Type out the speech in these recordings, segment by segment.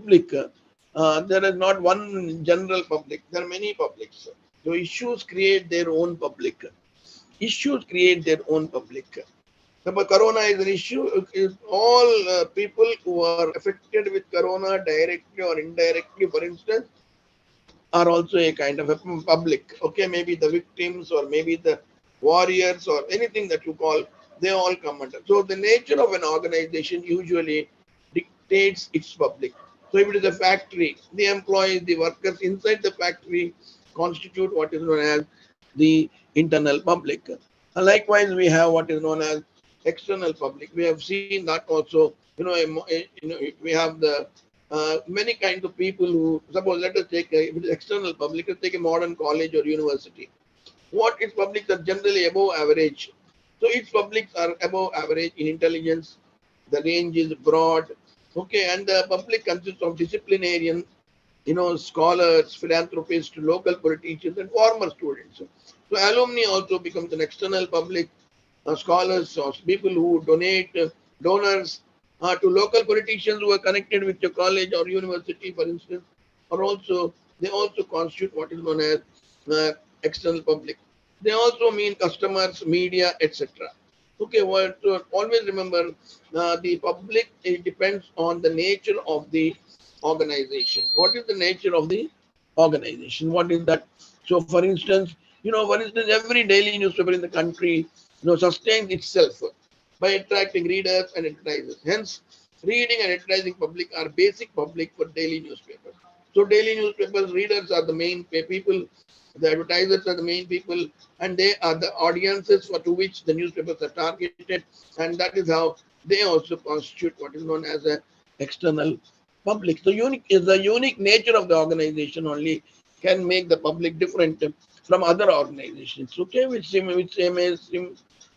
public, there is not one general public. There are many publics. So issues create their own public. Issues create their own public. But corona is an issue. Is all people who are affected with corona directly or indirectly, for instance, are also a kind of a public. Okay, maybe the victims or maybe the warriors or anything that you call, they all come under. So the nature of an organization usually dictates its public. So if it is a factory, the employees, the workers inside the factory constitute what is known as the internal public. Likewise, we have what is known as external public. We have seen that also. We have the many kinds of people who, suppose, let us take if it is external public, let's take a modern college or university. What its publics are generally above average. So its publics are above average in intelligence. The range is broad. Okay, and the public consists of disciplinarian, scholars, philanthropists, local politicians, and former students. So alumni also becomes an external public, scholars or people who donate, donors to local politicians who are connected with your college or university, for instance, or also they also constitute what is known as external public. They also mean customers, media, etc. Okay, well, so always remember the public, it depends on the nature of the organization. What is the nature of the organization? What is that? So, for instance, every daily newspaper in the country, sustains itself by attracting readers and advertisers. Hence, reading and advertising public are basic public for daily newspapers. So, daily newspapers readers are the main people, the advertisers are the main people, and they are the audiences to which the newspapers are targeted, and that is how they also constitute what is known as a external public. So, unique is the unique nature of the organization only can make the public different from other organizations. Okay, which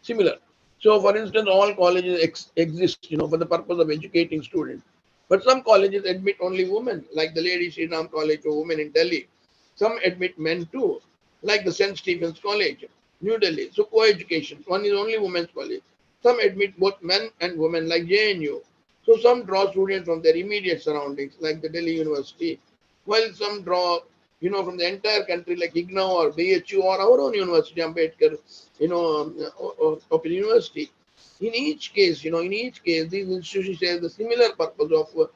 similar. So, for instance, all colleges exist, for the purpose of educating students. But some colleges admit only women, like the Lady Sri Ram College for Women in Delhi. Some admit men too, like the St. Stephen's College, New Delhi. So, co-education. One is only women's college. Some admit both men and women, like JNU. So, some draw students from their immediate surroundings, like the Delhi University, while some draw, from the entire country, like IGNOU or BHU or our own university, Ambedkar, Open University. In each case, these institutions share the similar purpose of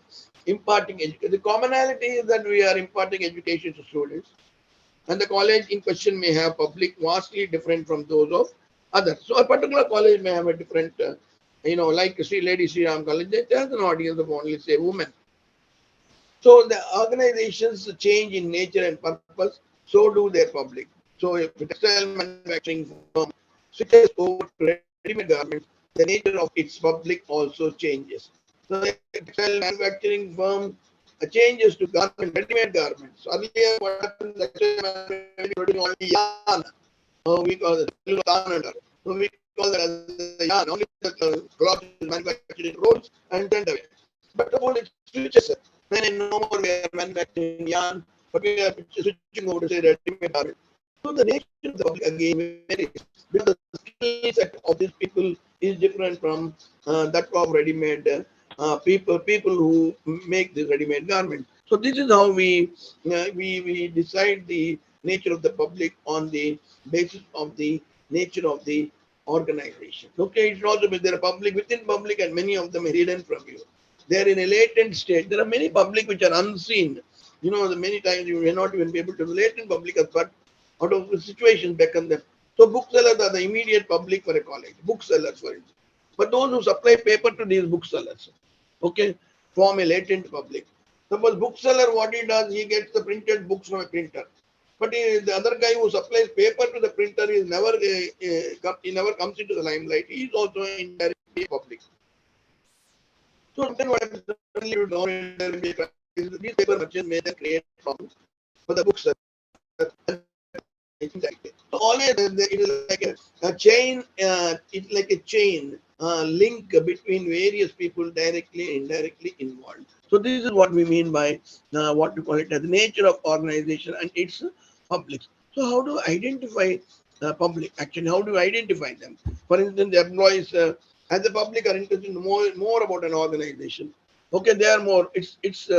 imparting education. The commonality is that we are imparting education to students, and the college in question may have public vastly different from those of others. So a particular college may have a different, like Lady Sri Ram College, it has an audience of only say women. So the organizations change in nature and purpose, so do their public. So if a textile manufacturing firm switches over to ready-made garments, the nature of its public also changes. So the textile manufacturing firm changes to ready-made garments. Earlier, what happened? The textile manufacturing producing only yarn. We call it tanner. So we call that as a yarn. Only the cloth is manufactured in rolls and sent away. But suppose it switches. Then no more we are manufacturing yarn, but we are switching over to say ready-made garment. So the nature of the public again varies because the skill set of these people is different from that of ready-made people who make the ready-made garment. So this is how we decide the nature of the public on the basis of the nature of the organization. Okay, it should also be there are public within public and many of them are hidden from you. They are in a latent state. There are many public which are unseen. The many times you may not even be able to relate in public, but out of the situation beckon them. So booksellers are the immediate public for a college. Booksellers, for instance. But those who supply paper to these booksellers, okay, form a latent public. Suppose bookseller, what he does, he gets the printed books from a printer. But the other guy who supplies paper to the printer is never he never comes into the limelight. He is also indirectly public. So then what happens suddenly will go in there will be a crisis. These paper merchants may then create problems for the booksellers. So always it is like a chain. It's like a chain link between various people directly and indirectly involved. So this is what we mean by what we call it as the nature of organization and its public. So how do I identify public? Actually, how do I identify them? For instance, the employees as the public are interested more about an organization. Okay, they are more. It's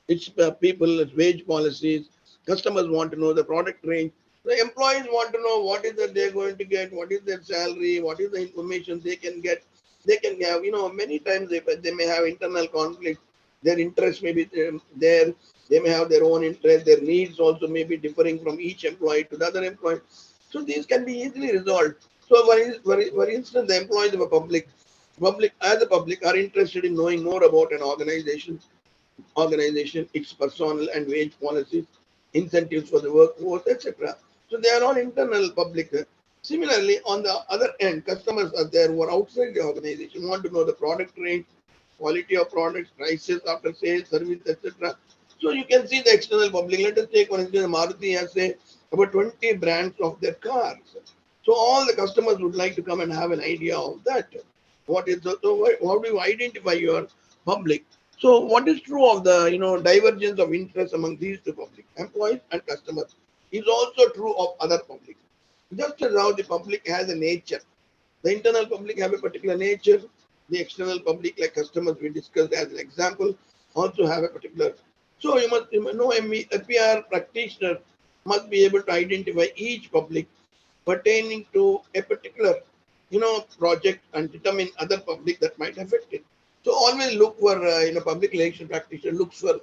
It's people, it's wage policies. Customers want to know the product range. The employees want to know what is that they're going to get, what is their salary, what is the information they can get. They can have, many times they may have internal conflict. Their interest may be there. They may have their own interest. Their needs also may be differing from each employee to the other employee. So these can be easily resolved. So for instance, the employees of a public are interested in knowing more about an organization, its personnel and wage policies, incentives for the workforce, etc. So they are all internal public. Similarly, on the other end, customers are there who are outside the organization, want to know the product range, quality of products, prices after sales, service, etc. So you can see the external public. Let us take, for instance, Maruti has say about 20 brands of their cars. So all the customers would like to come and have an idea of that. What is the, so how do you identify your public? So what is true of the divergence of interest among these two public, employees and customers, is also true of other public. Just as how the public has a nature, the internal public have a particular nature, the external public, like customers we discussed as an example, also have a particular. So you know a PR practitioner must be able to identify each public pertaining to a particular project and determine other public that might affect it. So always look for public relation practitioner looks for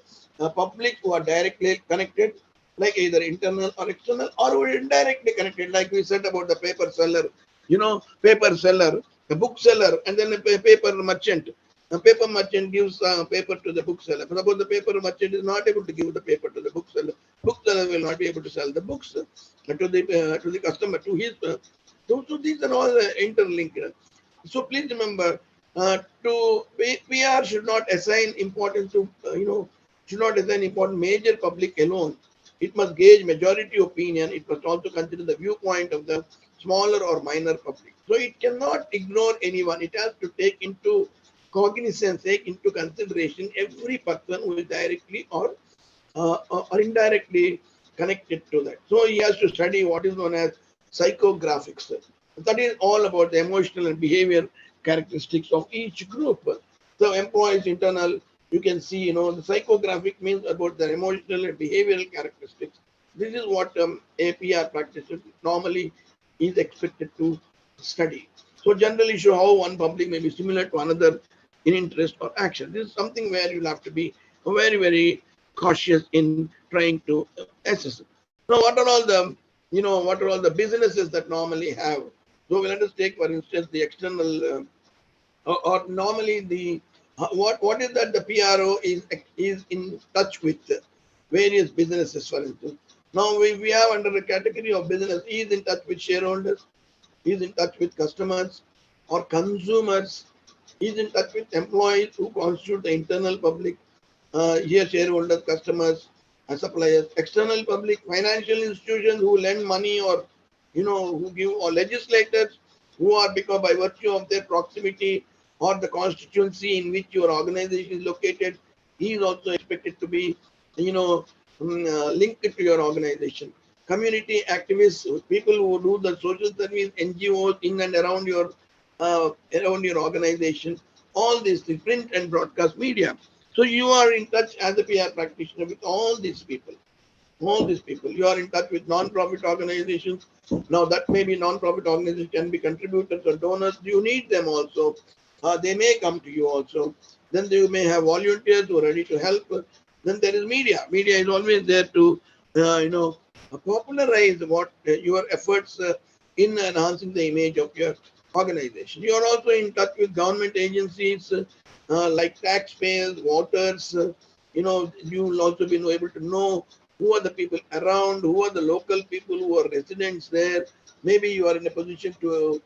public who are directly connected, like either internal or external, or who are indirectly connected, like we said about the paper seller, paper seller, the bookseller, and then a paper merchant. A paper merchant gives paper to the bookseller. Suppose the paper merchant is not able to give the paper to the bookseller will not be able to sell the books to the customer, to his. So these are all interlinked. So please remember, to PR should not assign importance to should not assign important major public alone. It must gauge majority opinion. It must also consider the viewpoint of the smaller or minor public. So it cannot ignore anyone. It has to take into cognizance, take into consideration every person who is directly or indirectly connected to that. So he has to study what is known as psychographics. That is all about the emotional and behavior characteristics of each group. So employees internal, you can see, the psychographic means about the emotional and behavioral characteristics. This is what APR practitioner normally is expected to study. So generally show how one public may be similar to another in interest or action. This is something where you'll have to be very, very cautious in trying to assess it. Now, what are all the businesses that normally have? So let us take, for instance, the external, or normally the what is that the PRO is in touch with various businesses, for instance. Now we have under the category of business, he is in touch with shareholders, he is in touch with customers or consumers, he is in touch with employees who constitute the internal public, here shareholders, customers, and suppliers, external public, financial institutions who lend money, or who give, or legislators who are, because by virtue of their proximity or the constituency in which your organization is located, he is also expected to be linked to your organization. Community activists, people who do the social service, NGOs in and around your organization, all these things, print and broadcast media. So you are in touch as a PR practitioner with all these people. All these people. You are in touch with non-profit organizations. Now that may be non-profit organizations, can be contributors or donors. You need them also. They may come to you also. Then you may have volunteers who are ready to help. Then there is media. Media is always there to, popularize what your efforts in enhancing the image of your organization. You are also in touch with government agencies like taxpayers, voters. You will also be able to know who are the people around, who are the local people who are residents there. Maybe you are in a position to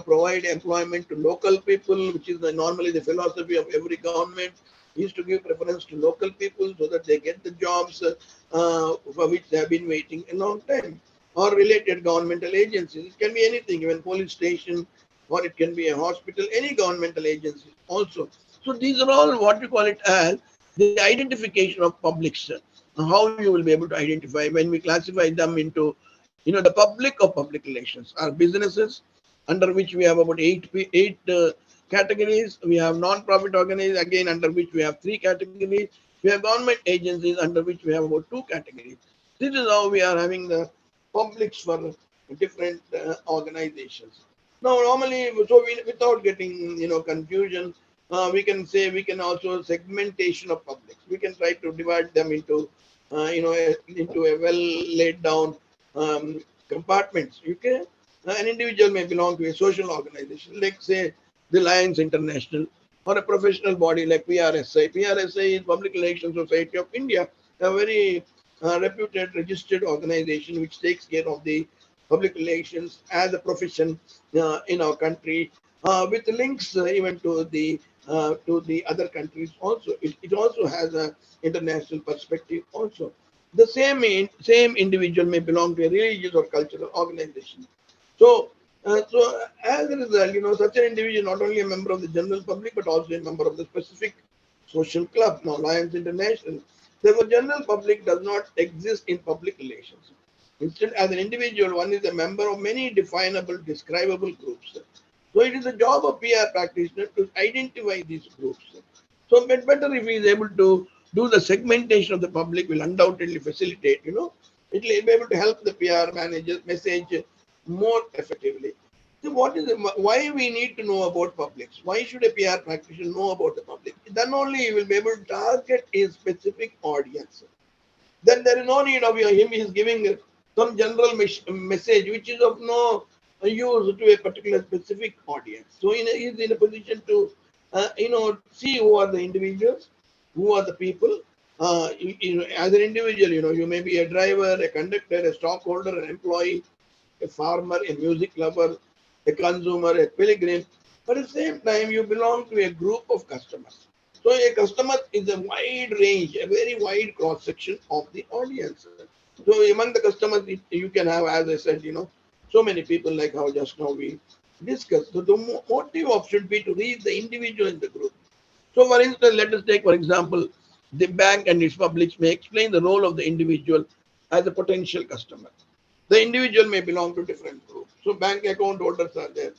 provide employment to local people, which is normally the philosophy of every government, is to give preference to local people so that they get the jobs for which they have been waiting a long time, or related governmental agencies. It can be anything, even police station, or it can be a hospital, any governmental agency also. So these are all what we call it as the identification of publics. How you will be able to identify when we classify them into, the public or public relations are businesses, under which we have about eight categories. We have non-profit organizations, again under which we have three categories. We have government agencies under which we have about two categories. This is how we are having the publics for different organizations. Now, normally, so without getting confusion, we can say we can also segmentation of publics. We can try to divide them into into a well laid down compartments. Okay, an individual may belong to a social organization, like say the Lions International, or a professional body like PRSI. PRSI is Public Relations Society of India, a very reputed registered organization which takes care of the public relations as a profession in our country, with links even to the other countries also. It also has a international perspective also. The same individual may belong to a religious or cultural organization. So, as a result, such an individual is not only a member of the general public but also a member of the specific social club. Now, Lions International. Therefore, general public does not exist in public relations. Instead, as an individual, one is a member of many definable, describable groups. So, it is the job of PR practitioner to identify these groups. So, but better if he is able to do the segmentation of the public, will undoubtedly facilitate. It will be able to help the PR managers message more effectively. So, why we need to know about publics? Why should a PR practitioner know about the public? Then only he will be able to target a specific audience. Then there is no need of him. He is giving some general message which is of no use to a particular specific audience. So he is in a position to see who are the individuals, who are the people. As an individual, you may be a driver, a conductor, a stockholder, an employee, a farmer, a music lover, a consumer, a pilgrim. But at the same time, you belong to a group of customers. So a customer is a wide range, a very wide cross section of the audience. So among the customers, you can have, as I said, so many people like how just now we discussed. So the motive of should be to reach the individual in the group. So for instance, let us take for example, the bank and its publics may explain the role of the individual as a potential customer. The individual may belong to different groups. So bank account holders are there.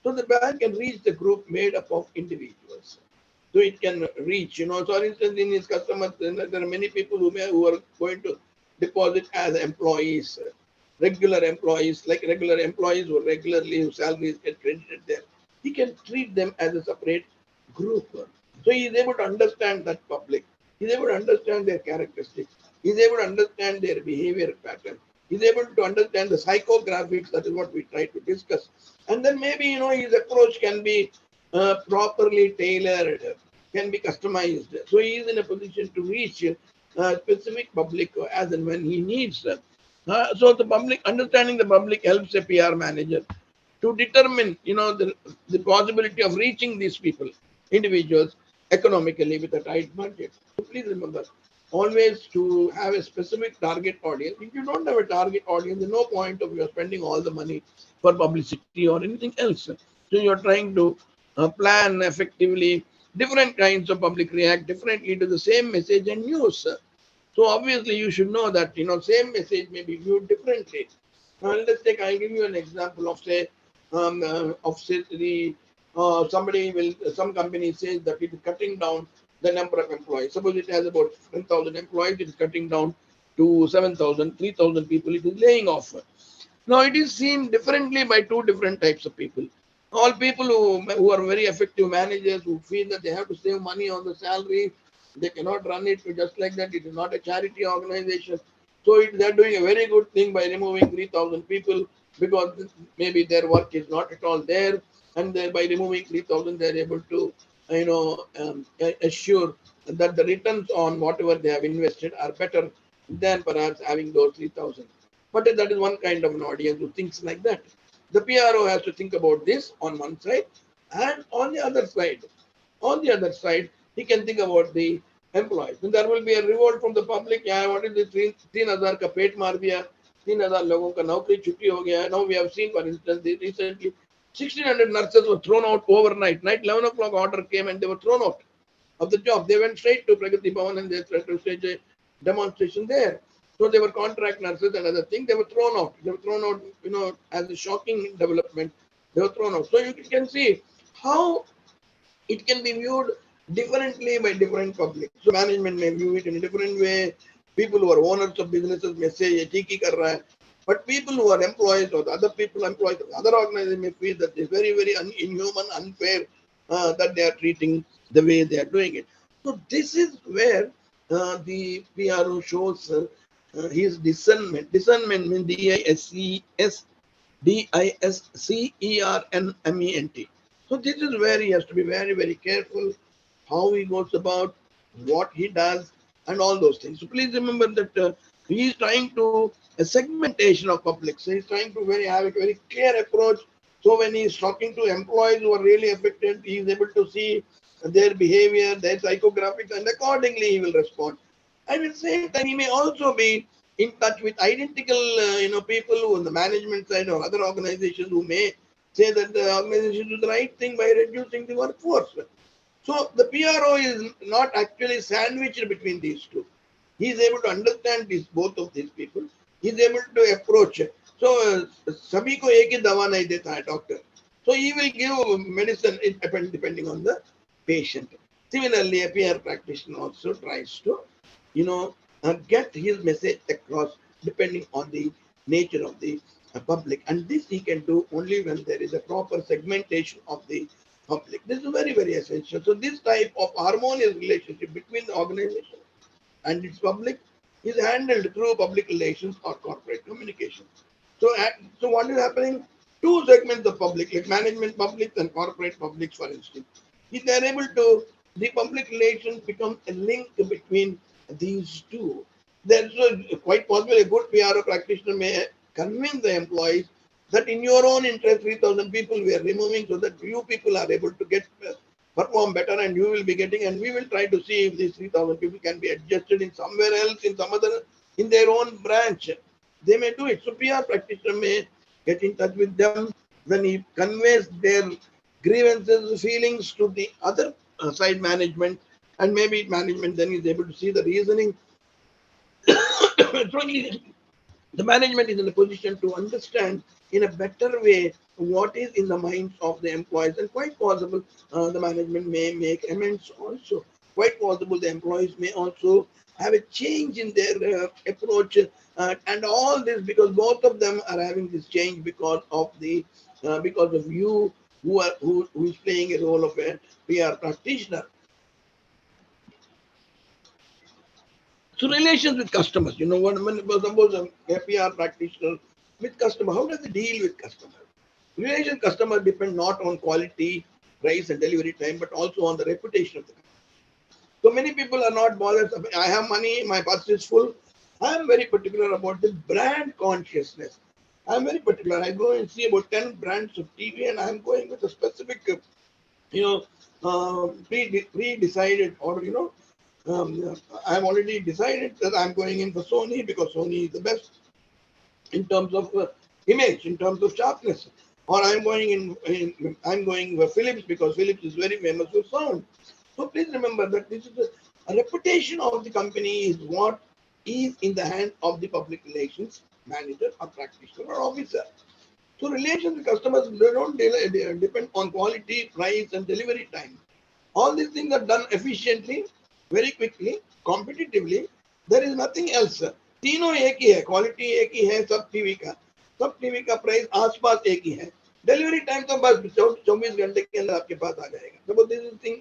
So the bank can reach the group made up of individuals. So it can reach, so for instance, in its customers, there are many people who are going to deposit as employees, regular employees, like regular employees who regularly whose salaries get credited there. He can treat them as a separate group. So he is able to understand that public. He is able to understand their characteristics. He is able to understand their behavior pattern. He is able to understand the psychographics. That is what we try to discuss. And then maybe his approach can be properly tailored, can be customized. So he is in a position to reach specific public as and when he needs. So the public understanding the public helps a PR manager to determine, the possibility of reaching these people, individuals, economically with a tight budget. So please remember, always to have a specific target audience. If you don't have a target audience, there's no point of you spending all the money for publicity or anything else. So you're trying to plan effectively. Different kinds of public react differently to the same message and news. So obviously you should know that same message may be viewed differently. Let's take. I'll give you an example of say the somebody will some company says that it is cutting down the number of employees. Suppose it has about 10,000 employees, it is cutting down to 7,000, 3,000 people. It is laying off. Now it is seen differently by two different types of people. All people who are very effective managers who feel that they have to save money on the salary, they cannot run it just like that. It is not a charity organization. So they're doing a very good thing by removing 3,000 people because maybe their work is not at all there. And by removing 3,000, they're able to, assure that the returns on whatever they have invested are better than perhaps having those 3,000. But that is one kind of an audience who thinks like that. The PRO has to think about this on one side, and on the other side, he can think about the employees. And there will be a revolt from the public. Yeah, what is this? 3,000 का पेट मार दिया, 3,000 लोगों का नौकरी छुट्टी हो गया. Now we have seen, for instance, recently 1,600 nurses were thrown out overnight. Night 11 o'clock order came and they were thrown out of the job. They went straight to Pragati Bhavan and they tried to stage a demonstration there. So they were contract nurses and other things. They were thrown out. They were thrown out, as a shocking development. They were thrown out. So you can see how it can be viewed differently by different public. So management may view it in a different way. People who are owners of businesses may say, "Ye theek hi kar raha hai." But people who are employees or the other people employed of other organizations may feel that it's very, very inhuman, unfair that they are treating the way they are doing it. So this is where the PRO shows his discernment. Discernment means DISCERNMENT. So this is where he has to be very, very careful how he goes about, what he does, and all those things. So please remember that he is trying to a segmentation of public. So he's trying to have a very clear approach. So when he's talking to employees who are really affected, he is able to see their behavior, their psychographics, and accordingly he will respond. And at the same time, he may also be in touch with identical, people who on the management side or other organizations who may say that the organization do the right thing by reducing the workforce. So the PRO is not actually sandwiched between these two. He is able to understand both of these people. He is able to approach. So सभी को एक ही दवा नहीं देता है doctor. So he will give medicine depending on the patient. Similarly, a PR practitioner also tries to, get his message across depending on the nature of the public, and this he can do only when there is a proper segmentation of the public. This is very, very essential. So this type of harmonious relationship between the organization and its public is handled through public relations or corporate communication. So what is happening? Two segments of public, like management public and corporate publics, for instance. If they are able to, the public relations become a link between these two. There's quite possible a good PRO practitioner may convince the employees that in your own interest, 3,000 people we are removing so that you people are able to get perform better and you will be getting, and we will try to see if these 3,000 people can be adjusted in somewhere else, in some other, in their own branch. They may do it. So PR practitioner may get in touch with them when he conveys their grievances, feelings to the other side management, and maybe management then is able to see the reasoning. So the management is in a position to understand in a better way what is in the minds of the employees, and quite possible the management may make amends also. Quite possible the employees may also have a change in their approach, and all this because both of them are having this change because of you who is playing a role of a PR practitioner. So relations with customers, when suppose a PR practitioner with customer, how does it deal with customer? Relation customer depend not on quality, price, and delivery time, but also on the reputation of the company. So many people are not bothered. I have money, my purse is full. I am very particular about the brand consciousness. I am very particular. I go and see about 10 brands of TV, and I am going with a specific, you know, pre-decided, or I've already decided that I'm going in for Sony because Sony is the best in terms of image, in terms of sharpness. Or I'm going for Philips because Philips is very famous for sound. So please remember that this is a reputation of the company is what is in the hand of the public relations manager or practitioner or officer. So relations with customers, they don't depend on quality, price, and delivery time. All these things are done efficiently, very quickly, competitively. There is nothing else. तीनों एक ही है, quality एक ही है, सब TV का price आसपास एक ही है. डिलीवरी टाइम तो बस 24 घंटे के अंदर आपके पास आ जाएगा. So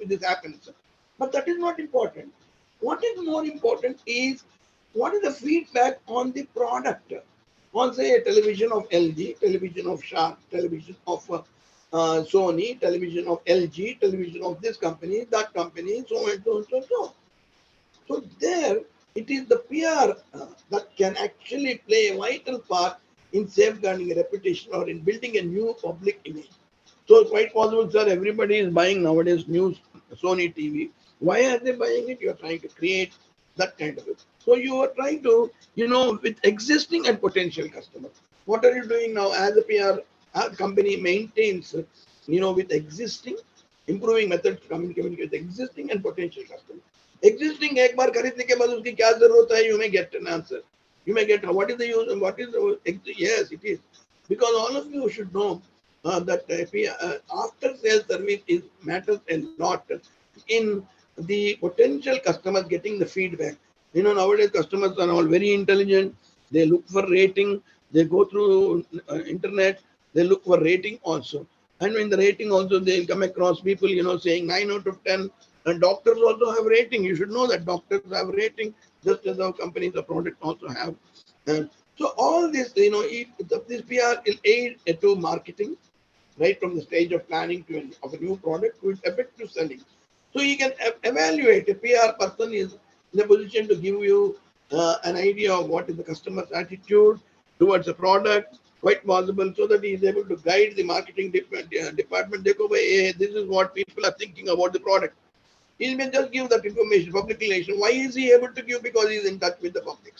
this happens, but that is not important. What is more important is what is the feedback on the product. On say a television of LG, television of Sharp, television of Sony, television of LG, television of this company, that company, so and so and so and so. So there, it is the PR that can actually play a vital part in safeguarding a reputation or in building a new public image. So it's quite possible, sir, everybody is buying nowadays new Sony TV. Why are they buying it? You are trying to create that kind of it. So you are trying to, with existing and potential customers. What are you doing now as a PR company maintains, with existing, improving methods to communicate with existing and potential customers. Existing एक बार खरीदने के बाद उसकी क्या जरूरत है? You may get an answer. You may get what is the use and what is the yes, it is because all of you should know that after sales service is matters a lot in the potential customers getting the feedback. Nowadays customers are all very intelligent. They look for rating. They go through internet. They look for rating also. And in the rating also, they'll come across people, saying 9 out of 10. And doctors also have rating. You should know that doctors have rating, just as our companies or product also have. And so all this, this PR will aid to marketing, right from the stage of planning of a new product to its effective selling. So you can evaluate. A PR person is in a position to give you an idea of what is the customer's attitude towards the product, quite possible, so that he is able to guide the marketing department. This is what people are thinking about the product. He may just give that information, public relation. Why is he able to give? Because he is in touch with the public.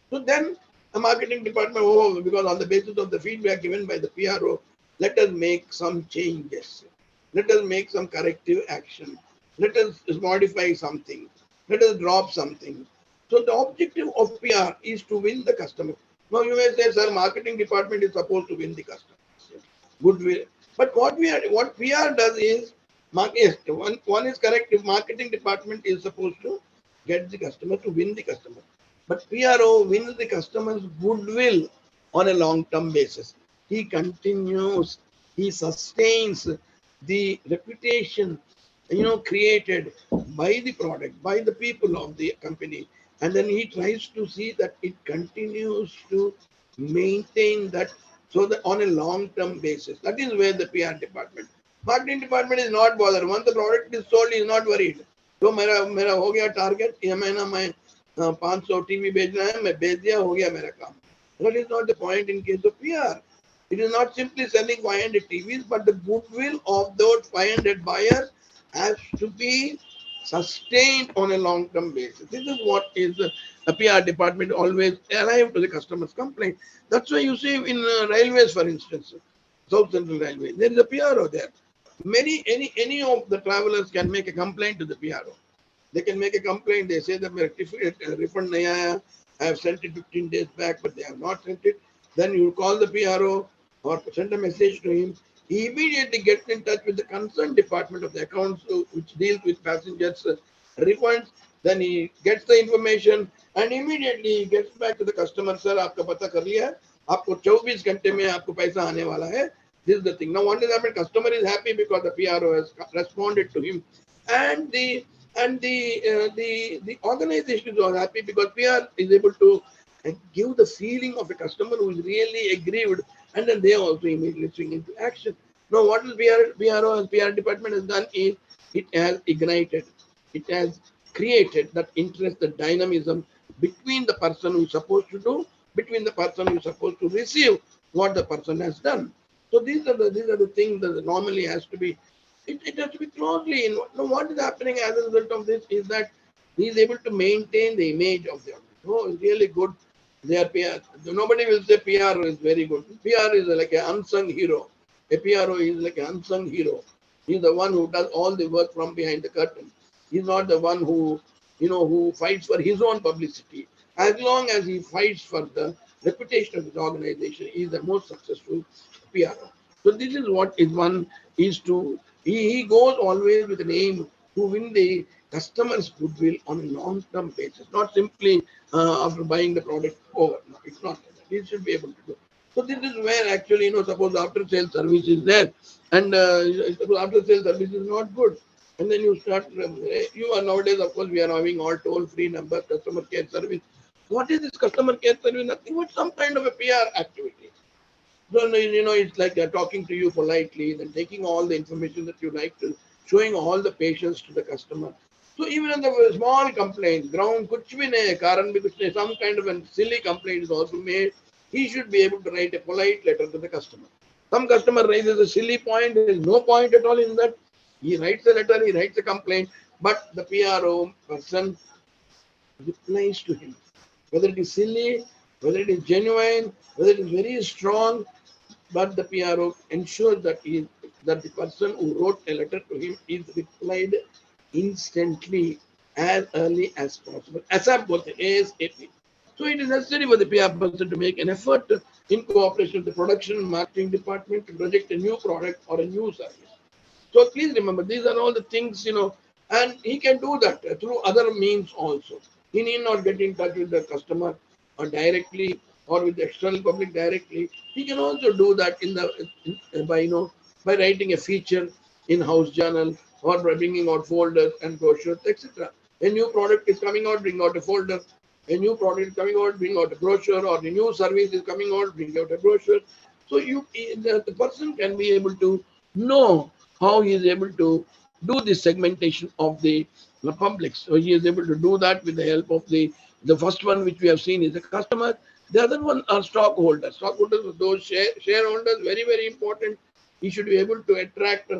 So then the marketing department, because on the basis of the feedback given by the PRO, let us make some changes. Let us make some corrective action. Let us modify something. Let us drop something. So the objective of PR is to win the customer. Now you may say, sir, marketing department is supposed to win the customer. Goodwill. But what PR does is, yes, one is correct. If marketing department is supposed to get the customer, to win the customer. But PRO wins the customer's goodwill on a long-term basis. He continues, he sustains the reputation, created by the product, by the people of the company, and then he tries to see that it continues to maintain that, so that on a long-term basis. That is where the PR department, marketing department is not bothered. Once the product is sold, he is not worried. तो मेरा हो गया target, ये महीना मैं 500 TV बेचना है, मैं बेच दिया, हो गया मेरा काम. That is not the point in case of PR. It is not simply selling 500 TVs, but the goodwill of those 500 buyers has to be sustained on a long-term basis. This is what is a PR department always alive to the customer's complaint. That's why you see in railways, for instance, South Central Railway, there is a PRO there. Any of the travelers can make a complaint to the PRO. They can make a complaint. They say that refund nahi aaya. I have sent it 15 days back, but they have not sent it. Then you call the PRO or send a message to him. He immediately gets in touch with the concerned department of the accounts, which deals with passengers' refunds. Then he gets the information and immediately he gets back to the customer. Sir, आपका पता कर लिया है. आपको 24 घंटे में आपको पैसा आने वाला है. This is the thing. Now, what is happening? Customer is happy because the PRO has responded to him, and the organization is all happy because PR is able to give the feeling of a customer who is really aggrieved, and then they also immediately swing into action. Now, what is PRO and PR department has done is it has ignited, it has created that interest, the dynamism between the person who is supposed to do, between the person who is supposed to receive what the person has done. So these are the things that normally has to be. It has to be closely in. Now, what is happening as a result of this is that he is able to maintain the image of the organization. Oh, it's really good. Their PR. Nobody will say PR is very good. PR is like an unsung hero. A PRO is like an unsung hero. He's the one who does all the work from behind the curtain. He's not the one who fights for his own publicity. As long as he fights for the reputation of his organization, he is the most successful PRO. So this is what is one is to he goes always with an aim to win the customer's goodwill on a long-term basis, not simply after buying the product over. No, it's not like that. He should be able to do. So this is where actually, suppose after sales service is there, and after sales service is not good, and then you start. You are nowadays, of course, we are having all toll-free number customer care service. What is this customer care service? Nothing but some kind of a PR activity. So, it's like they're talking to you politely, then taking all the information that you like to, showing all the patience to the customer. So even in the small complaint, ground kuch bhi nahi, karan bhi kuch nahi, some kind of a silly complaint is also made, he should be able to write a polite letter to the customer. Some customer raises a silly point, there is no point at all in that. He writes a letter, he writes a complaint, but the PRO person replies to him. Whether it is silly, whether it is genuine, whether it is very strong, but the PRO ensures that that the person who wrote a letter to him is replied instantly, as early as possible. ASAP bolte, ASAP. So it is necessary for the PR person to make an effort in cooperation with the production and marketing department to project a new product or a new service. So please remember, these are all the things, and he can do that through other means also. He need not get in touch with the customer or directly or with the external public directly. He can also do that by writing a feature in house journal or by bringing out folders and brochures, etc. A new product is coming out, bring out a folder. A new product is coming out, bring out a brochure, or the new service is coming out, bring out a brochure. So the person can be able to know how he is able to do this segmentation of the public. So he is able to do that with the help of the first one, which we have seen, is the customer. The other one are stockholders. Stockholders are those shareholders, very, very important. He should be able to attract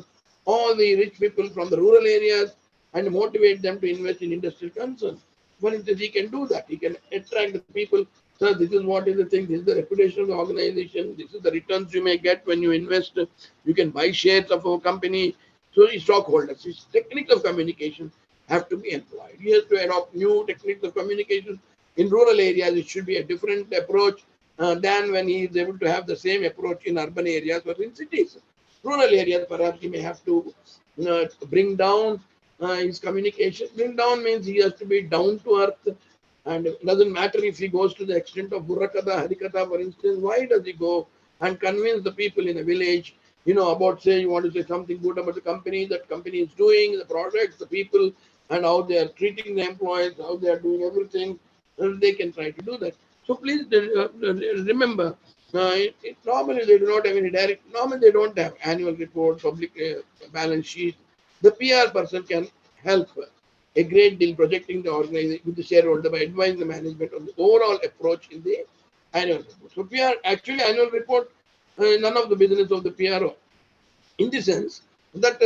all the rich people from the rural areas and motivate them to invest in industrial concerns. For instance, he can do that. He can attract the people. Sir, this is what is the thing. This is the reputation of the organization. This is the returns you may get when you invest. You can buy shares of our company. So the stockholders, his techniques of communication have to be employed. He has to adopt new techniques of communication. In rural areas, it should be a different approach than when he is able to have the same approach in urban areas or in cities. Rural areas, perhaps he may have to bring down his communication. Bring down means he has to be down to earth, and it doesn't matter if he goes to the extent of Burrakatha, Harikatha, for instance. Why does he go and convince the people in a village, about, say, you want to say something good about the company, that company is doing, the products, the people, and how they are treating the employees, how they are doing everything. They can try to do that. So please remember, normally they do not have any direct, normally they don't have annual report, public balance sheet. The PR person can help a great deal projecting the organization with the shareholder by advising the management on the overall approach in the annual report. So PR, actually annual report, none of the business of the PRO, in the sense that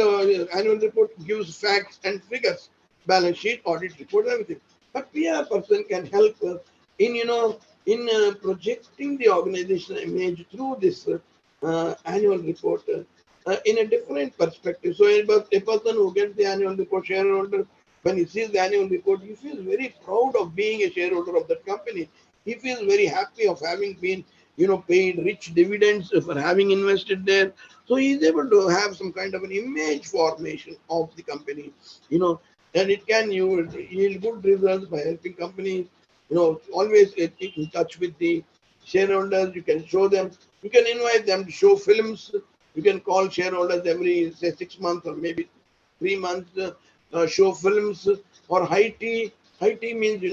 annual report gives facts and figures, balance sheet, audit report, everything. But PR person can help in projecting the organizational image through this annual report in a different perspective. So a person who gets the annual report, shareholder, when he sees the annual report, he feels very proud of being a shareholder of that company. He feels very happy of having been, paid rich dividends for having invested there. So he is able to have some kind of an image formation of the company, and it can yield good results by helping companies, always keep in touch with the shareholders. You can show them, you can invite them to show films. You can call shareholders every, say, 6 months or maybe 3 months, show films or high tea. High tea means,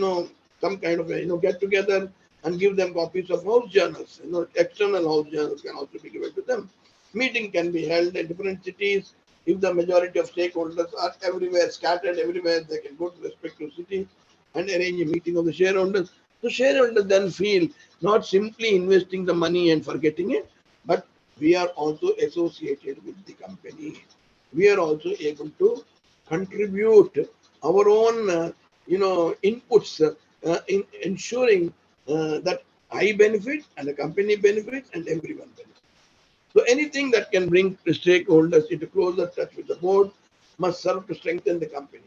some kind of get together and give them copies of house journals. External house journals can also be given to them. Meeting can be held in different cities. If the majority of stakeholders are everywhere, scattered everywhere, they can go to respective cities and arrange a meeting of the shareholders. So shareholders then feel not simply investing the money and forgetting it, but we are also associated with the company. We are also able to contribute our own, inputs in ensuring that I benefit and the company benefits and everyone benefits. So anything that can bring the stakeholders into closer touch with the board must serve to strengthen the company.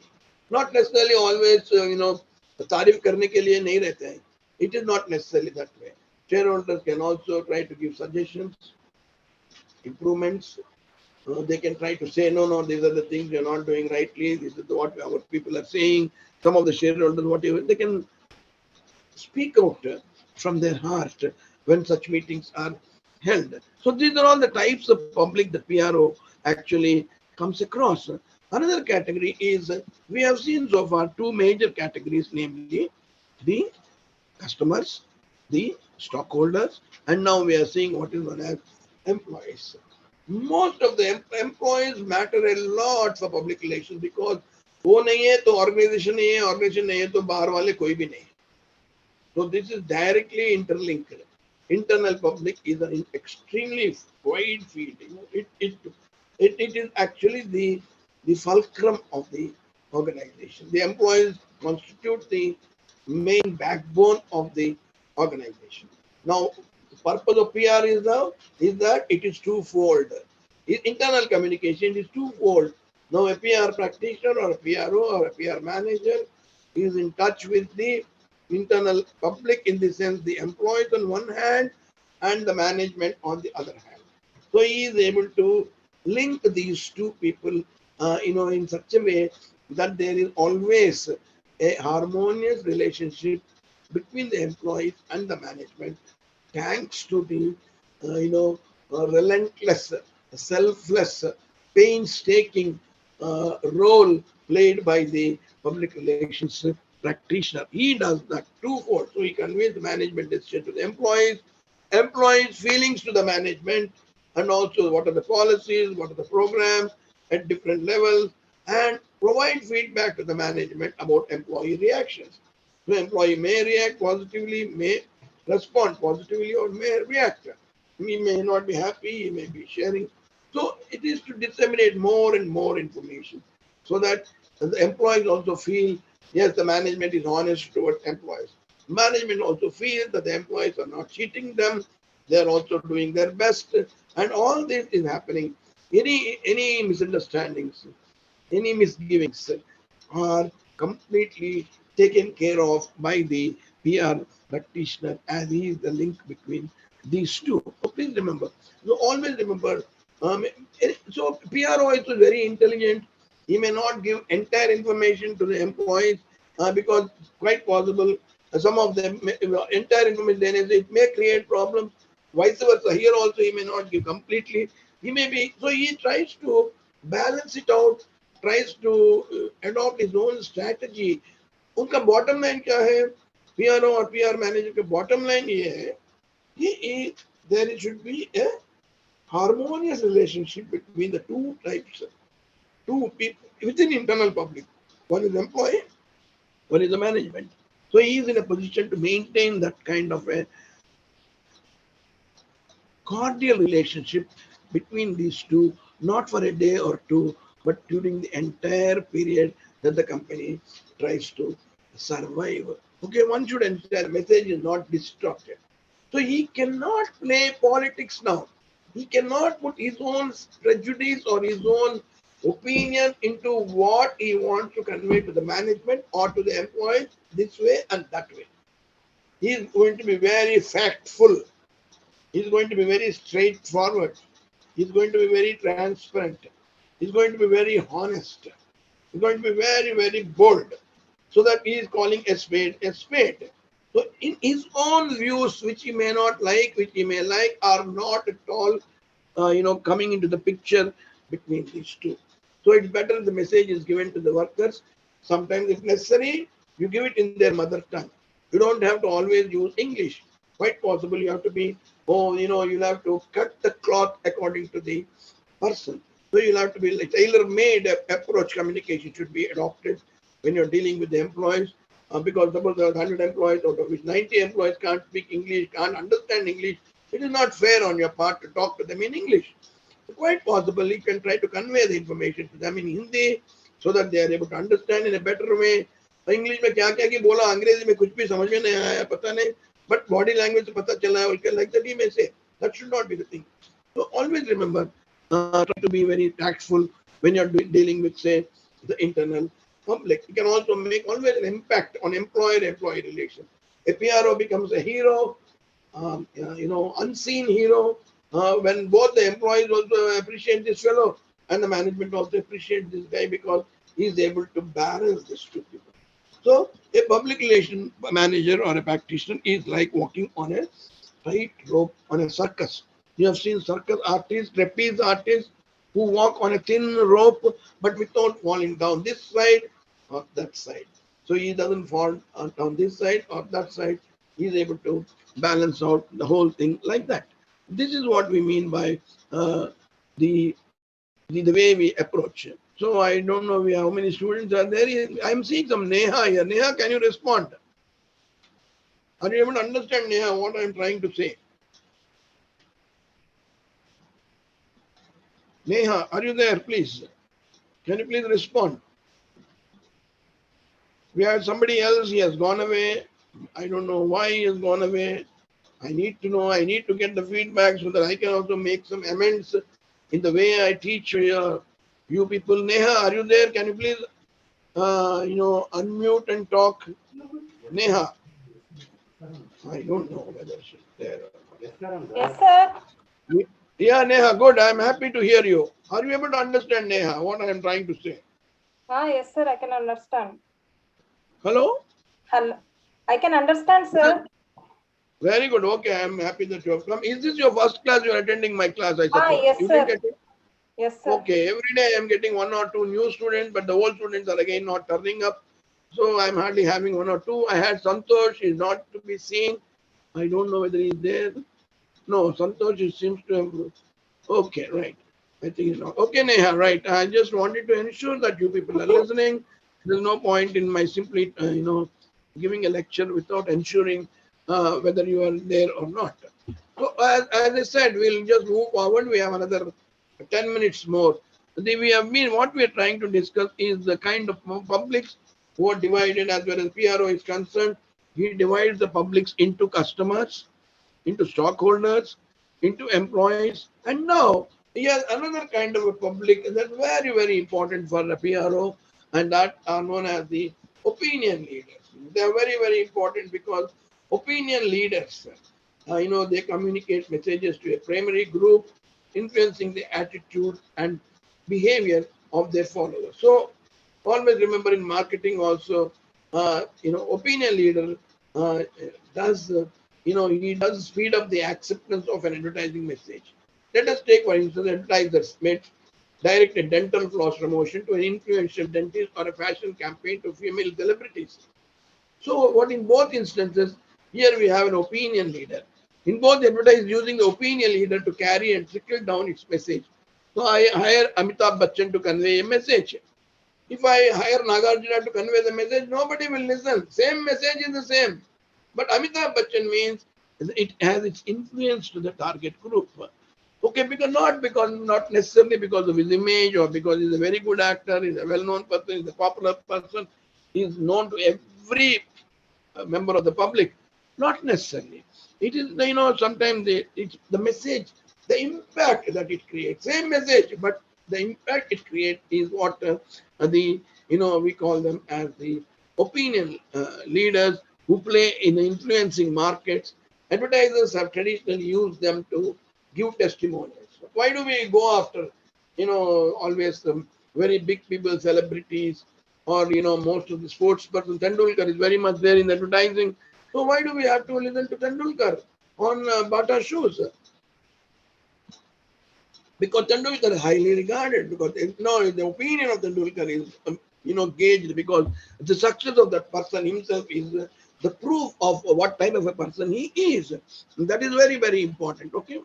Not necessarily always, तारीफ करने के लिए नहीं रहते हैं. It is not necessarily that way. Shareholders can also try to give suggestions, improvements. They can try to say, no, these are the things you're not doing rightly. This is what our people are saying. Some of the shareholders, whatever, they can speak out from their heart when such meetings are held. So these are all the types of public that PRO actually comes across. Another category is, we have seen so far two major categories, namely the customers, the stockholders, and now we are seeing what is known as employees. Most of the employees matter a lot for public relations because वो नहीं है तो organisation नहीं है, organisation नहीं है तो बाहर वाले कोई भी नहीं. So this is directly interlinked. Internal public is an extremely wide field. It is actually the fulcrum of the organization. The employees constitute the main backbone of the organization. Now, the purpose of PR is that it is twofold. Internal communication is twofold. Now, a PR practitioner or a PRO or a PR manager is in touch with the internal public, in the sense the employees on one hand and the management on the other hand. So he is able to link these two people, in such a way that there is always a harmonious relationship between the employees and the management, thanks to the, relentless, selfless, painstaking role played by the public relations practitioner. He does that twofold. So he conveys the management decision to the employees' feelings to the management, and also what are the policies, what are the programs at different levels, and provide feedback to the management about employee reactions. So employee may react positively, may respond positively, or may react. He may not be happy, he may be sharing. So it is to disseminate more and more information so that the employees also feel, yes, the management is honest towards employees. Management also feels that the employees are not cheating them, they are also doing their best, and all this is happening. Any misunderstandings, any misgivings are completely taken care of by the PR practitioner, as he is the link between these two. So please remember. So always remember. So PRO is very intelligent. He may not give entire information to the employees because quite possible some of them entire information it may create problems. Vice versa. Here also he may not give completely. He may be so he tries to balance it out, tries to adopt his own strategy. उनका bottom line क्या है? PRO और PR manager के bottom line ये है कि there should be a harmonious relationship between the two types, two people within internal public. One is employee, one is the management. So he is in a position to maintain that kind of a cordial relationship between these two, not for a day or two, but during the entire period that the company tries to survive. Okay, one should ensure the message is not distorted. So he cannot play politics now. He cannot put his own prejudice or his own opinion into what he wants to convey to the management or to the employees this way and that way. He is going to be very factful. He's going to be very straightforward. He's going to be very transparent. He's going to be very honest. He's going to be very, very bold. So that he is calling a spade a spade. So in his own views, which he may not like, which he may like, are not at all, coming into the picture between these two. So it's better the message is given to the workers. Sometimes, if necessary, you give it in their mother tongue. You don't have to always use English. Quite possible you have to be, you'll have to cut the cloth according to the person. So you'll have to be like tailor-made approach. Communication should be adopted when you're dealing with the employees. Because suppose there are 100 employees, out of which 90 employees can't speak English, can't understand English, it is not fair on your part to talk to them in English. So quite possible you can try to convey the information to them in Hindi so that they are able to understand in a better way. English में क्या क्या की बोला, अंग्रेजी में कुछ भी समझ में नहीं आया, पता नहीं, बट बॉडी लैंग्वेज से पता चला है, like that he may say. That should not be the thing. So always remember, try to be very tactful when you're dealing with, say, the internal public. You can also make always an impact on employer-employee relations. A PRO becomes a hero, unseen hero, when both the employees also appreciate this fellow and the management also appreciate this guy because he's able to balance these two people. So a public relation manager or a practitioner is like walking on a tight rope on a circus. You have seen circus artists, trapeze artists who walk on a thin rope but without falling down this side or that side. So he doesn't fall down this side or that side. He's able to balance out the whole thing like that. This is what we mean by the the way we approach it. So I don't know how many students are there. I'm seeing some Neha here. Neha, can you respond? Are you able to understand, Neha, what I'm trying to say? Neha, are you there, please? Can you please respond? We had somebody else, he has gone away. I don't know why he has gone away. I need to know, I need to get the feedback so that I can also make some amends in the way I teach you people. Neha, are you there? Can you please, unmute and talk? Neha, I don't know whether she's there or not. Yes, sir. Yeah, Neha, good. I'm happy to hear you. Are you able to understand, Neha, what I am trying to say? Yes, sir, I can understand. Hello? Hello. I can understand, Yes. sir. Very good. Okay, I'm happy that you have come. Is this your first class? You're attending my class, I suppose. Yes, You didn't sir. attend? Yes, sir. Okay, every day I'm getting one or two new students, but the old students are again not turning up. So I'm hardly having one or two. I had Santosh, he's not to be seen. I don't know whether he's there. No, Santosh seems to have. Okay, right. I think he's not. Okay, Neha, right. I just wanted to ensure that you people are listening. There's no point in my simply, giving a lecture without ensuring whether you are there or not. So, as I said, we'll just move forward. We have another 10 minutes more. We have been, what we are trying to discuss is the kind of publics who are divided as well as PRO is concerned. He divides the publics into customers, into stockholders, into employees, and now here's another kind of a public that's very, very important for the PRO, and that are known as the opinion leaders. They are very, very important because opinion leaders, they communicate messages to a primary group, influencing the attitude and behavior of their followers. So always remember in marketing also, opinion leader uh, does, he does speed up the acceptance of an advertising message. Let us take, for instance, advertisers made direct a dental floss promotion to an influential dentist or a fashion campaign to female celebrities. So, what in both instances, here we have an opinion leader. In both, advertise using the opinion leader to carry and trickle down its message. So, I hire Amitabh Bachchan to convey a message. If I hire Nagarjuna to convey the message, nobody will listen. Same message is the same. But Amitabh Bachchan means it has its influence to the target group. Okay, not necessarily because of his image or because he's a very good actor, he's a well-known person, he's a popular person, he's known to every member of the public. Not necessarily. It is, sometimes it's the message, the impact that it creates. Same message, but the impact it creates is what we call them as the opinion leaders who play in influencing markets. Advertisers have traditionally used them to give testimonials. Why do we go after, always very big people, celebrities, or most of the sports person? Tendulkar is very much there in advertising. So why do we have to listen to Tendulkar on Bata shoes? Because Tendulkar is highly regarded. Because the opinion of Tendulkar is gauged because the success of that person himself is the proof of what type of a person he is. That is very, very important. Okay.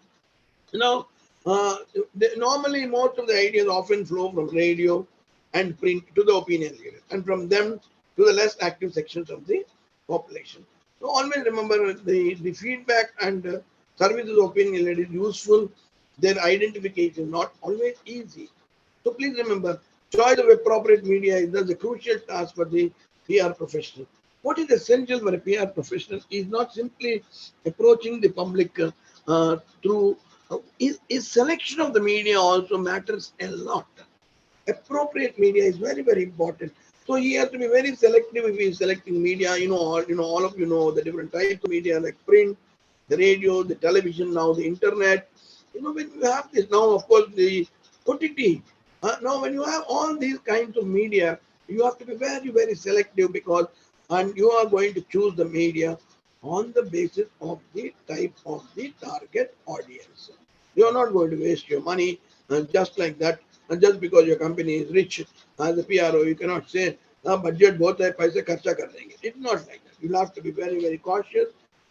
Now, normally most of the ideas often flow from radio and print to the opinion leaders, and from them to the less active sections of the population. So always remember the feedback and services of opinion leader is useful. Their identification not always easy. So please remember, choice of appropriate media is thus a crucial task for the PR professional. What is essential for a PR professional is not simply approaching the public through is selection of the media also matters a lot. Appropriate media is very, very important. So he has to be very selective if he is selecting media. All of you know the different types of media like print, the radio, the television, now the internet. When you have this now, of course, the OTT. Now, when you have all these kinds of media, you have to be very, very selective because, and you are going to choose the media on the basis of the type of the target audience. You are not going to waste your money just like that. And just because your company is rich as a PRO, you cannot say, budget both hai, paise kharcha kar denge. It's not like that. You'll have to be very, very cautious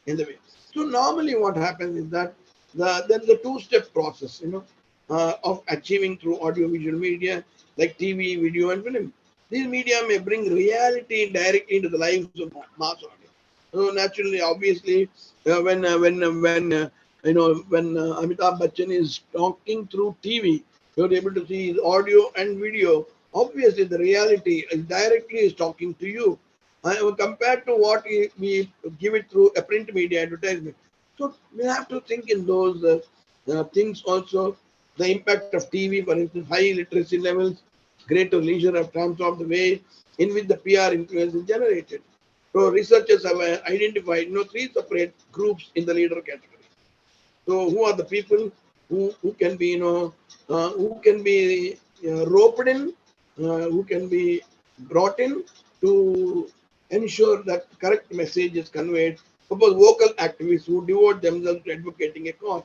in the way. So normally what happens is that there's a two-step process, of achieving through audiovisual media like TV, video, and film. These media may bring reality directly into the lives of mass audience. So naturally, obviously, when Amitabh Bachchan is talking through TV, you're able to see his audio and video. Obviously, the reality is directly is talking to you. Compared to what we give it through a print media advertisement. So we have to think in those things also. The impact of TV, for instance, high literacy levels, greater leisure have transformed the way in which the PR influence is generated. So researchers have identified, three separate groups in the leader category. So who are the people? who can be, who can be roped in, who can be brought in to ensure that correct message is conveyed. Suppose vocal activists who devote themselves to advocating a cause.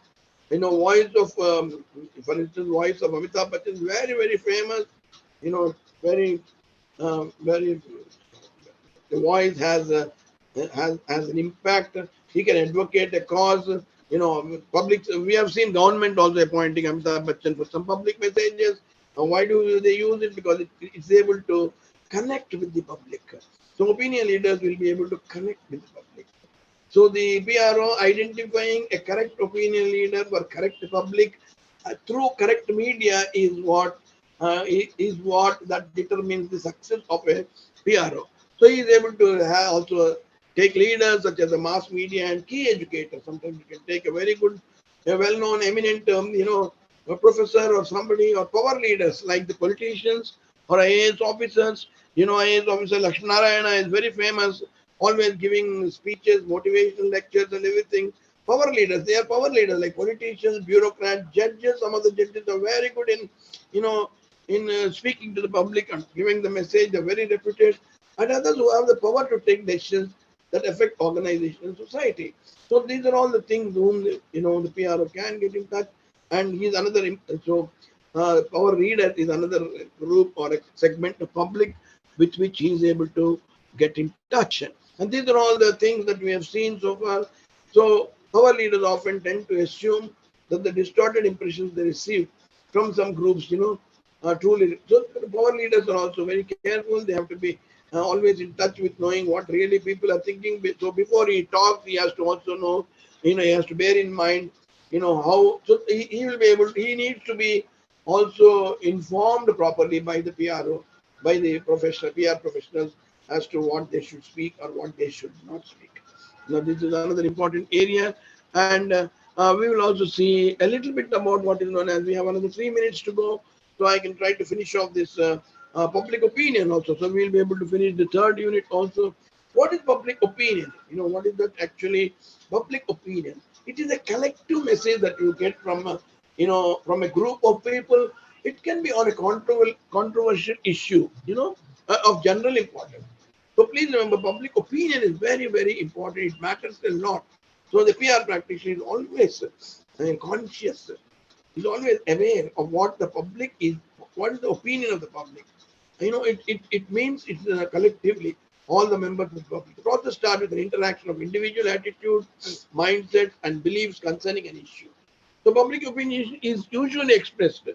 Voice of, for instance, voice of Amitabh Bachchan is very, very famous. Very, very. The voice has an impact. He can advocate a cause. Public. We have seen government also appointing Amitabh Bachchan for some public messages. Why do they use it? Because it's able to connect with the public. So opinion leaders will be able to connect with the public. So the PRO identifying a correct opinion leader for correct public through correct media is what that determines the success of a PRO. So he is able to also take leaders such as the mass media and key educators. Sometimes you can take a very good, a well-known, eminent, a professor or somebody or power leaders like the politicians or IAS officers. IAS officer Lakshminarayana is very famous, always giving speeches, motivational lectures, and everything. Power leaders, they are power leaders like politicians, bureaucrats, judges. Some of the judges are very good in, you know, speaking to the public and giving the message. They're very reputed, and others who have the power to take decisions that affect organization and society. So these are all the things whom the PRO can get in touch, and he's another. So power reader is another group or a segment of public with which he is able to get in touch. And these are all the things that we have seen so far. So power leaders often tend to assume that the distorted impressions they receive from some groups, are truly. So the power leaders are also very careful. They have to be always in touch with knowing what really people are thinking. So before he talks, he has to also know, he has to bear in mind, how. So he will be able. He needs to be also informed properly by the PRO, by the professional PR professionals as to what they should speak or what they should not speak. Now, this is another important area, and we will also see a little bit about what is known as. We have another 3 minutes to go, so I can try to finish off this public opinion also. So we will be able to finish the third unit also. What is public opinion? What is that actually? Public opinion. It is a collective message that you get from from a group of people. It can be on a controversial issue, of general importance. So please remember, public opinion is very, very important. It matters a lot. So the PR practitioner is always conscious, is always aware of what the public is, what is the opinion of the public. It means it's collectively all the members of the public. The process starts with an interaction of individual attitude, mindset, and beliefs concerning an issue. So public opinion is usually expressed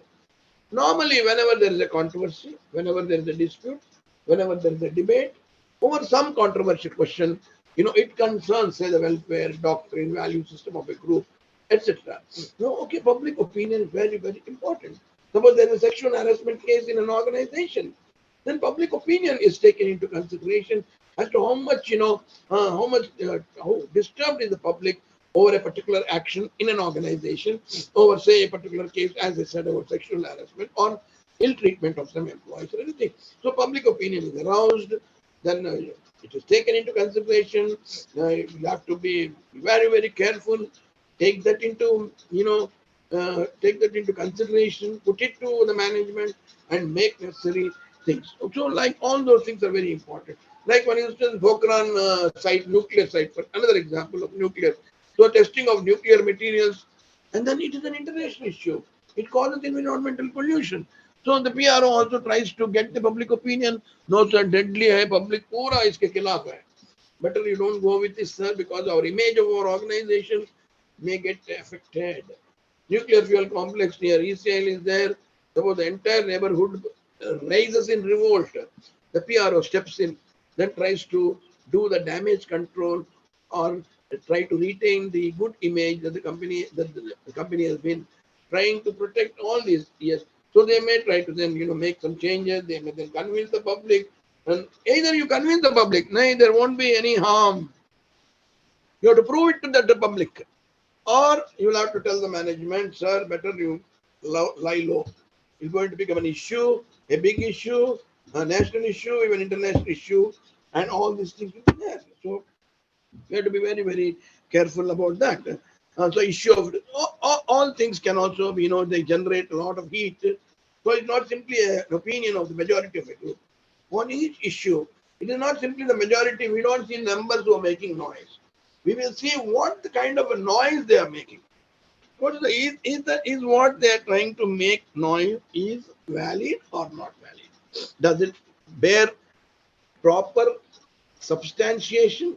normally whenever there is a controversy, whenever there is a dispute, whenever there is a debate over some controversial question, it concerns, say, the welfare, doctrine, value system of a group, etc. No, okay, public opinion is very, very important. Suppose there is a sexual harassment case in an organization, then public opinion is taken into consideration as to how much, how disturbed is the public over a particular action in an organization, over, say, a particular case, as I said, about sexual harassment or ill treatment of some employees or anything. So public opinion is aroused, then it is taken into consideration. You have to be very, very careful. Take that into, take that into consideration, put it to the management and make necessary things. So like all those things are very important. Like for instance, Pokhran site, nuclear site, for another example of nuclear. So testing of nuclear materials, and then it is an international issue. It causes environmental pollution. So the PRO also tries to get the public opinion. No, sir, deadly hai, public pura iske khilaf hai. Better you don't go with this, sir, because our image of our organization may get affected. Nuclear fuel complex near Israel is there. Suppose the entire neighborhood rises in revolt. The PRO steps in, then tries to do the damage control or try to retain the good image that the company has been trying to protect all these years. So they may try to then make some changes. They may then convince the public, and either you convince the public, no, there won't be any harm. You have to prove it to the public, or you will have to tell the management, sir, better you lie low. It's going to become an issue, a big issue, a national issue, even international issue, and all these things will be there. So we have to be very, very careful about that. So issue of all things can also be, they generate a lot of heat. So it's not simply an opinion of the majority of a group. On each issue, it is not simply the majority. We don't see numbers who are making noise. We will see what the kind of a noise they are making. What is is what they are trying to make noise is valid or not valid? Does it bear proper substantiation,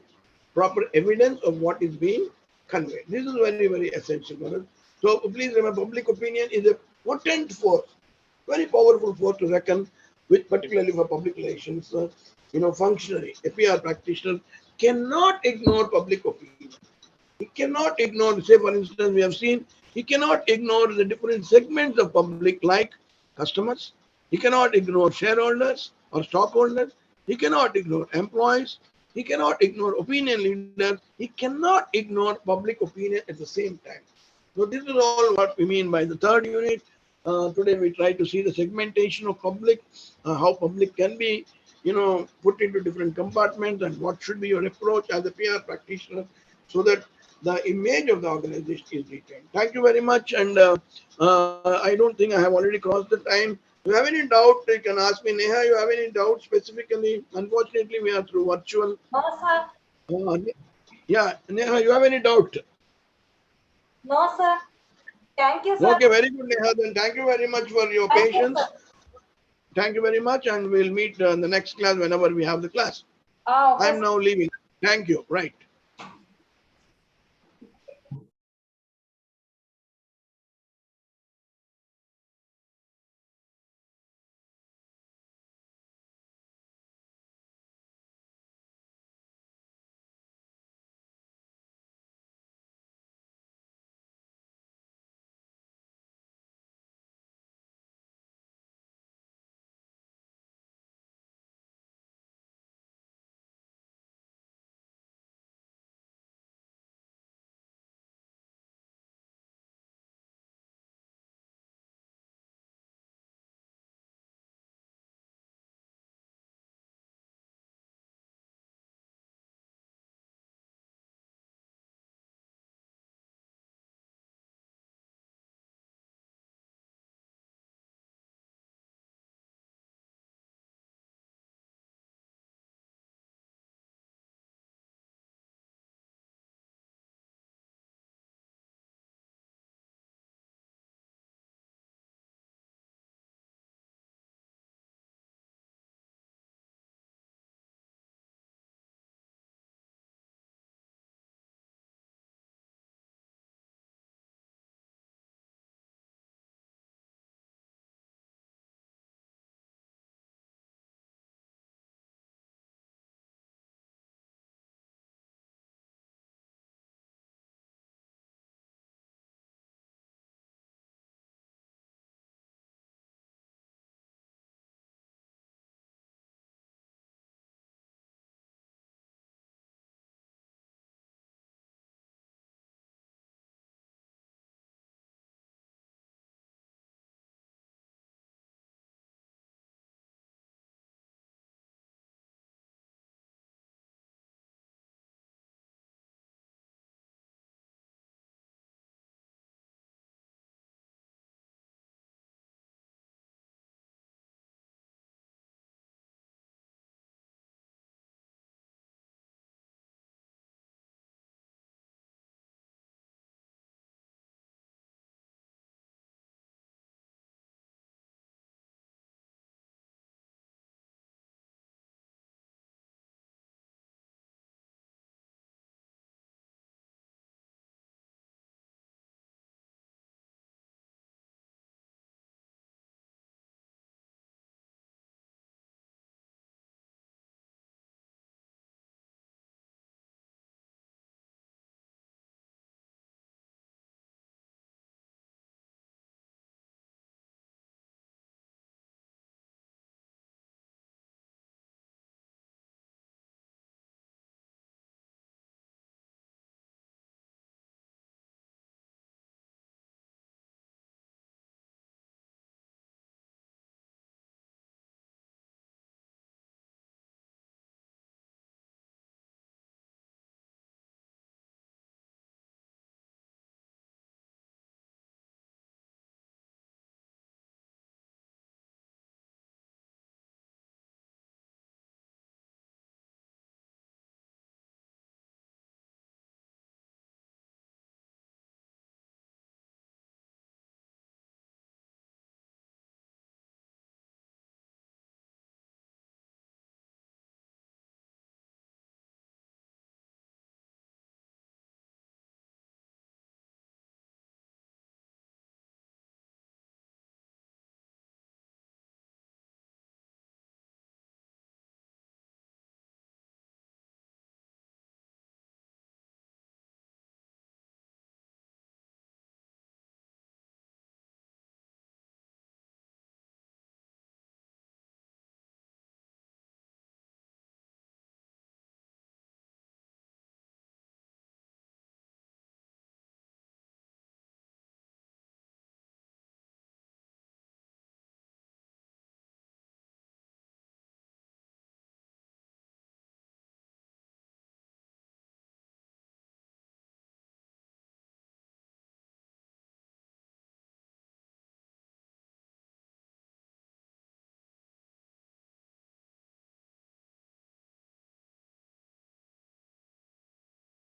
proper evidence of what is being conveyed? This is very, very essential for us. So please remember, public opinion is a potent force, very powerful force to reckon with, particularly for public relations. Functionary, a PR practitioner cannot ignore public opinion. He cannot ignore, say for instance, we have seen, he cannot ignore the different segments of public like customers. He cannot ignore shareholders or stockholders. He cannot ignore employees. He cannot ignore opinion leaders. He cannot ignore public opinion at the same time. So this is all what we mean by the third unit. Today we try to see the segmentation of public, how public can be, put into different compartments, and what should be your approach as a PR practitioner so that the image of the organization is retained. Thank you very much. And I don't think I have already crossed the time. If you have any doubt, you can ask me. Neha, you have any doubt specifically? Unfortunately, we are through virtual. No, sir. Yeah, Neha, you have any doubt? No, sir. Thank you, sir. Okay, very good, Neha. Then thank you very much for your Thank you, patience. sir. Thank you very much, and we'll meet in the next class whenever we have the class. Okay, I'm sir. now leaving. Thank you. Right.